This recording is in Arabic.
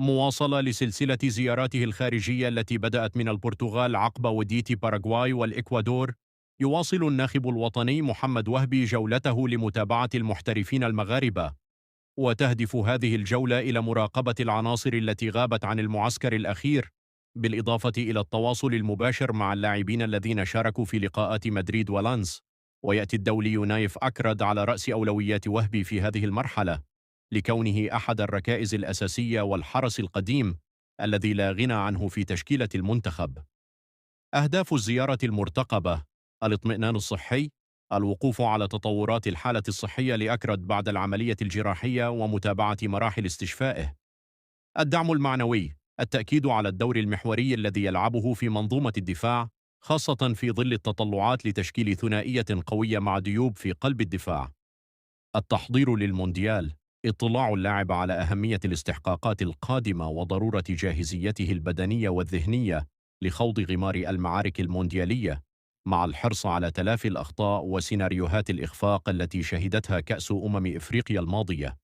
مواصلة لسلسلة زياراته الخارجية التي بدأت من البرتغال عقب ودية باراغواي والإكوادور، يواصل الناخب الوطني محمد وهبي جولته لمتابعة المحترفين المغاربة، وتهدف هذه الجولة إلى مراقبة العناصر التي غابت عن المعسكر الأخير، بالإضافة إلى التواصل المباشر مع اللاعبين الذين شاركوا في لقاءات مدريد ولانس. ويأتي الدولي نايف أكرد على رأس أولويات وهبي في هذه المرحلة، لكونه أحد الركائز الأساسية والحرس القديم الذي لا غنى عنه في تشكيلة المنتخب. أهداف الزيارة المرتقبة: الاطمئنان الصحي، الوقوف على تطورات الحالة الصحية لأكرد بعد العملية الجراحية ومتابعة مراحل استشفائه. الدعم المعنوي: التأكيد على الدور المحوري الذي يلعبه في منظومة الدفاع، خاصة في ظل التطلعات لتشكيل ثنائية قوية مع ديوب في قلب الدفاع. التحضير للمونديال: اطلاع اللاعب على أهمية الاستحقاقات القادمة وضرورة جاهزيته البدنية والذهنية لخوض غمار المعارك المونديالية، مع الحرص على تلافي الأخطاء وسيناريوهات الإخفاق التي شهدتها كأس إفريقيا الماضية.